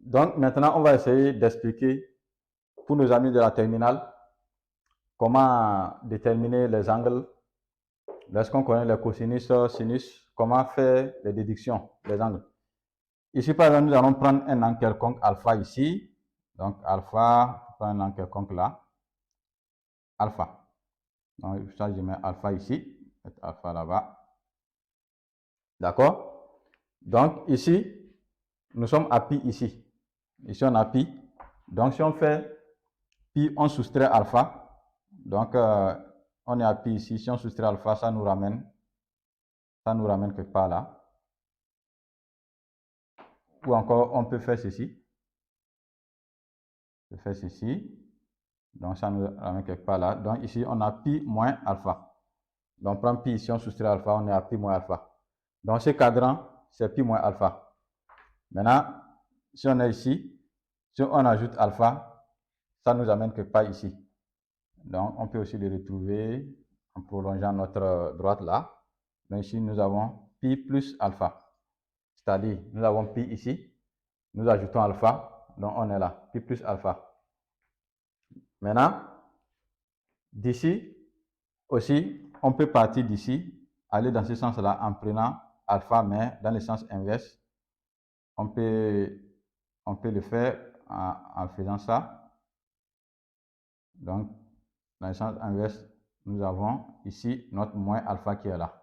Donc, maintenant, on va essayer d'expliquer pour nos amis de la terminale comment déterminer les angles. Lorsqu'on connaît les cosinus, sinus, comment faire les déductions des angles. Ici, par exemple, nous allons prendre un angle quelconque alpha ici. Donc, alpha, prendre un angle quelconque là. Alpha. Donc, ça, je mets alpha ici. Alpha là-bas. D'accord? Donc, ici, nous sommes à pi ici. Ici, on a pi. Donc, si on fait pi, on soustrait alpha. Donc, on est à pi ici. Si on soustrait alpha, ça nous ramène quelque part là. Ou encore, on peut faire ceci. Je fais ceci. Donc, ça nous ramène quelque part là. Donc, ici, on a pi moins alpha. Donc, on prend pi ici, on soustrait alpha, on est à pi moins alpha. Donc, ce cadran, c'est pi moins alpha. Maintenant, si on est ici, si on ajoute alpha, ça nous amène quelque part ici. Donc, on peut aussi le retrouver en prolongeant notre droite là. Donc, ici, nous avons pi plus alpha. C'est-à-dire, nous avons pi ici, nous ajoutons alpha, donc on est là, pi plus alpha. Maintenant, d'ici aussi, on peut partir d'ici, aller dans ce sens-là en prenant alpha, mais dans le sens inverse. On peut le faire en faisant ça. Donc, dans le sens inverse, nous avons ici notre moins alpha qui est là.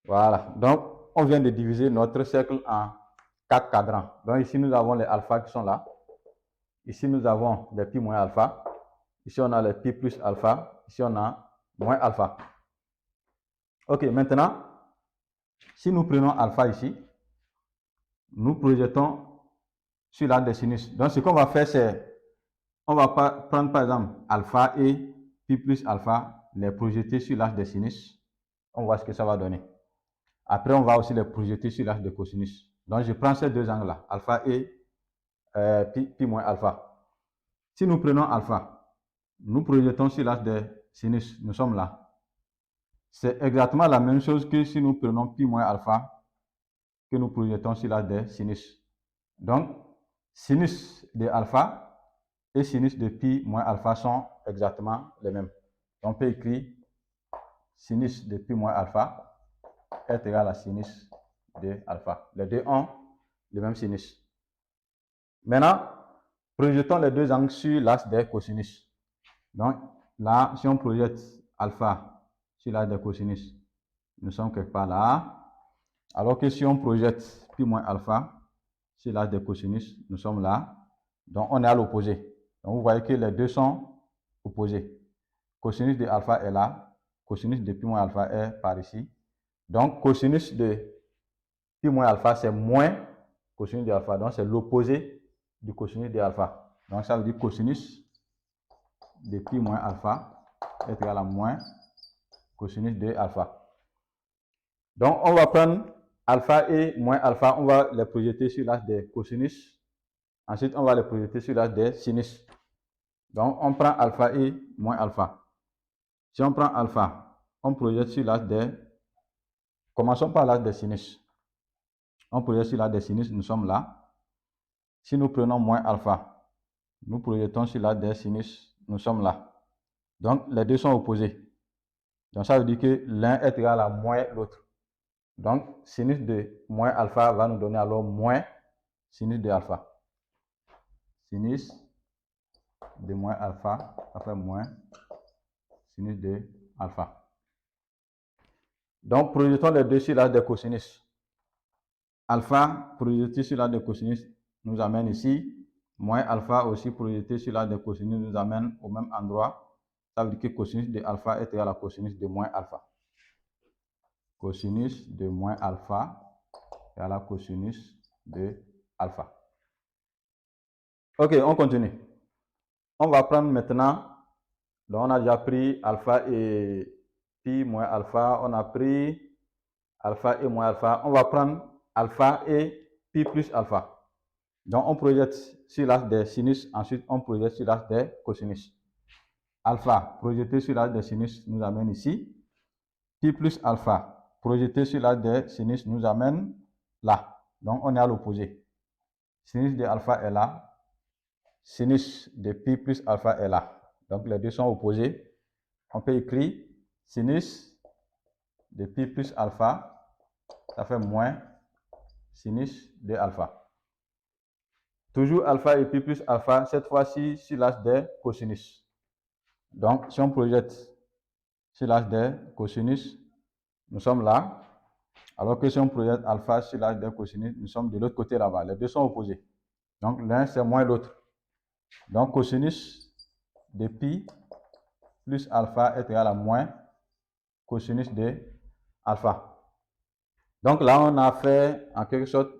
Voilà. Donc, on vient de diviser notre cercle en 4 cadrans. Donc, ici, nous avons les alpha qui sont là. Ici, nous avons les pi moins alpha. Ici, on a les pi plus alpha. Ici, on a moins alpha. Ok, maintenant, si nous prenons alpha ici, nous projetons sur l'arc des sinus. Donc, ce qu'on va faire, c'est, on va prendre par exemple alpha et pi plus alpha, les projeter sur l'arc des sinus. On voit ce que ça va donner. Après, on va aussi les projeter sur l'arc des cosinus. Donc, je prends ces deux angles-là, alpha et pi moins alpha. Si nous prenons alpha, nous projetons sur l'arc des sinus. Nous sommes là. C'est exactement la même chose que si nous prenons pi moins alpha, que nous projetons sur l'arc des sinus. Donc, sinus de alpha et sinus de pi moins alpha sont exactement les mêmes. On peut écrire sinus de pi moins alpha est égal à sinus de alpha. Les deux ont le même sinus. Maintenant, projetons les deux angles sur l'axe des cosinus. Donc, là, si on projette alpha sur l'axe des cosinus, nous sommes quelque part là. Alors que si on projette pi moins alpha sur l'axe des cosinus, nous sommes là. Donc, on est à l'opposé. Donc, vous voyez que les deux sont opposés. Cosinus de alpha est là. Cosinus de pi moins alpha est par ici. Donc, cosinus de pi moins alpha, c'est moins cosinus de alpha. Donc, c'est l'opposé du cosinus de alpha. Donc, ça veut dire cosinus de pi moins alpha est égal à moins cosinus de alpha. Donc, on va prendre alpha et moins alpha, on va les projeter sur l'axe des cosinus. Ensuite, on va les projeter sur l'axe des sinus. Donc, on prend alpha et moins alpha. Si on prend alpha, on projette sur l'axe des... Commençons par l'axe des sinus. On projette sur l'axe des sinus, nous sommes là. Si nous prenons moins alpha, nous projetons sur l'axe des sinus, nous sommes là. Donc, les deux sont opposés. Donc, ça veut dire que l'un est égal à moins l'autre. Donc, sinus de moins alpha va nous donner alors moins sinus de alpha. Sinus de moins alpha, ça fait moins sinus de alpha. Donc, projetons les deux sur l'axe des cosinus. Alpha projeté sur l'axe des cosinus nous amène ici. Moins alpha aussi projeté sur l'axe des cosinus nous amène au même endroit. Ça veut dire que cosinus de alpha est égal à cosinus de moins alpha. Cosinus de moins alpha est égal à cosinus de alpha. Ok, on continue. On va prendre maintenant, donc on a déjà pris alpha et pi moins alpha, on a pris alpha et moins alpha. On va prendre alpha et pi plus alpha. Donc on projette sur l'axe des sinus, ensuite on projette sur l'axe des cosinus. Alpha projeté sur l'axe des sinus nous amène ici. Pi plus alpha projeté sur l'axe des sinus nous amène là. Donc on est à l'opposé. Sinus de alpha est là. Sinus de pi plus alpha est là. Donc, les deux sont opposés. On peut écrire sinus de pi plus alpha, ça fait moins sinus de alpha. Toujours alpha et pi plus alpha, cette fois-ci sur l'axe des cosinus. Donc, si on projette sur l'axe des cosinus, nous sommes là. Alors que si on projette alpha sur l'axe des cosinus, nous sommes de l'autre côté là-bas. Les deux sont opposés. Donc, l'un c'est moins l'autre. Donc, cosinus de pi plus alpha est égal à moins cosinus de alpha. Donc là, on a fait en quelque sorte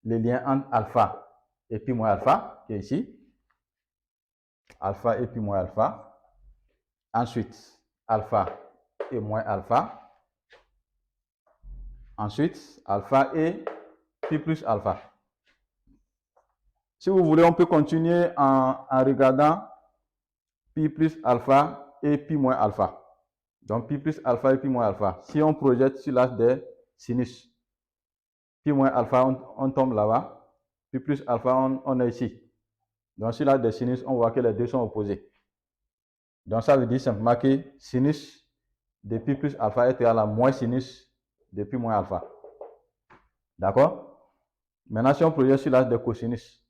le lien entre alpha et pi moins alpha, qui est ici. Alpha et pi moins alpha. Ensuite, alpha et moins alpha. Ensuite, alpha et pi plus alpha. Si vous voulez, on peut continuer en regardant pi plus alpha et pi moins alpha. Donc, pi plus alpha et pi moins alpha. Si on projette sur l'axe des sinus, pi moins alpha, on tombe là-bas. Pi plus alpha, on est ici. Donc, sur l'axe des sinus, on voit que les deux sont opposés. Donc, ça veut dire simplement que sinus de pi plus alpha est égal à moins sinus de pi moins alpha. D'accord? Maintenant, si on projette sur l'axe des cosinus,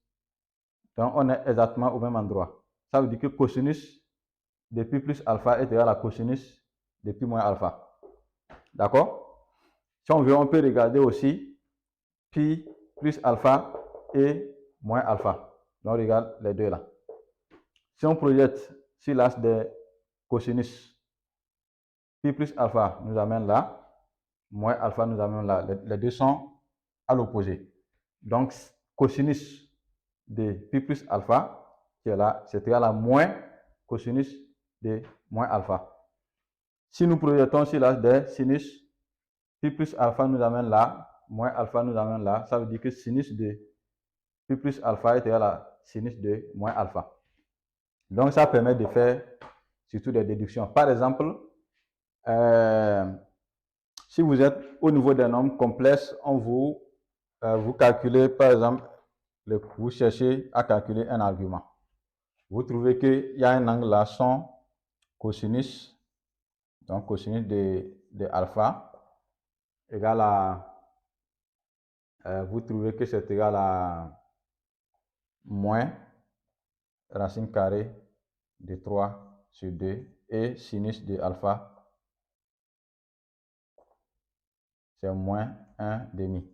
donc on est exactement au même endroit. Ça veut dire que cosinus de pi plus alpha est égal à cosinus de pi moins alpha. D'accord? Si on veut, on peut regarder aussi pi plus alpha et moins alpha. Donc, on regarde les deux là. Si on projette sur l'axe des cosinus, pi plus alpha nous amène là, moins alpha nous amène là. Les deux sont à l'opposé. Donc, cosinus de pi plus alpha, qui est là, c'est égal à moins cosinus de moins alpha. Si nous projetons sur l'axe des sinus, pi plus alpha nous amène là, moins alpha nous amène là. Ça veut dire que sinus de pi plus alpha est égal à sinus de moins alpha. Donc, ça permet de faire surtout des déductions. Par exemple, si vous êtes au niveau d'un nombre complexe, on vous calculez, par exemple, vous cherchez à calculer un argument. Vous trouvez qu'il y a un angle là, son cosinus, donc cosinus de alpha, égal à, vous trouvez que c'est égal à moins racine carrée de 3 sur 2 et sinus de alpha, c'est moins 1 demi.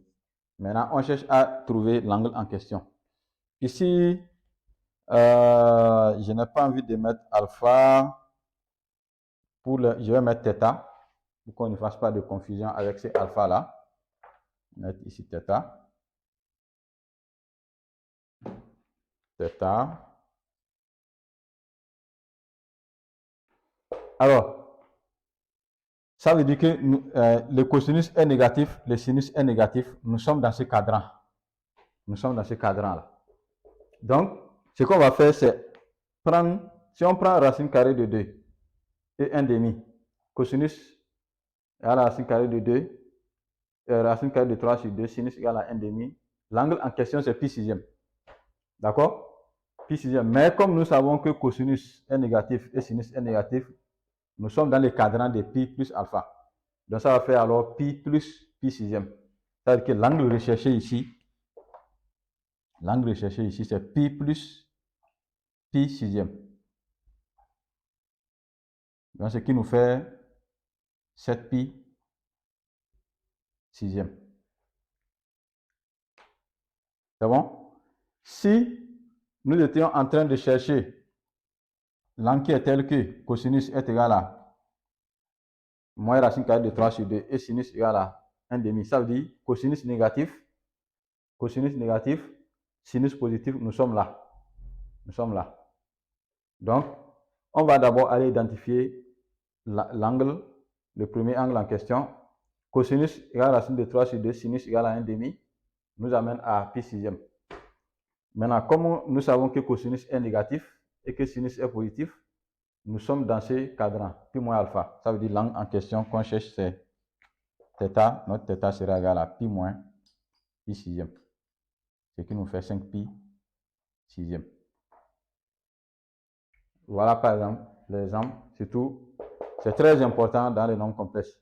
Maintenant, on cherche à trouver l'angle en question. Ici, je n'ai pas envie de mettre alpha. Je vais mettre θ pour qu'on ne fasse pas de confusion avec ces alpha là. Mettre ici θ. Alors, ça veut dire que le cosinus est négatif, le sinus est négatif. Nous sommes dans ce cadran. Nous sommes dans ce cadran-là. Donc, ce qu'on va faire, c'est prendre, si on prend racine carrée de 2 et 1 demi, cosinus égale à racine carrée de 2, racine carrée de 3 sur 2, sinus égale à 1 demi. L'angle en question, c'est pi sixième. D'accord? Pi sixième. Mais comme nous savons que cosinus est négatif et sinus est négatif, nous sommes dans le cadran de pi plus alpha. Donc, ça va faire alors pi plus pi sixième. C'est-à-dire que l'angle recherché ici, c'est pi plus pi sixième. Donc, ce qui nous fait 7 pi sixième. C'est bon? Si nous étions en train de chercher l'angle qui est tel que cosinus est égal à moins racine carrée de 3 sur 2 et sinus égal à 1 demi, ça veut dire cosinus négatif, sinus positif, nous sommes là. Nous sommes là. Donc, on va d'abord aller identifier l'angle, le premier angle en question. Cosinus égale à racine de 3 sur 2, sinus égale à 1 demi, nous amène à pi sixième. Maintenant, comme nous savons que cosinus est négatif et que sinus est positif, nous sommes dans ce cadran, pi moins alpha. Ça veut dire l'angle en question qu'on cherche, c'est θ. Notre θ sera égal à pi moins pi sixième. ce qui nous fait 5 pi sixième. Voilà par exemple l'exemple, surtout, c'est très important dans les nombres complexes.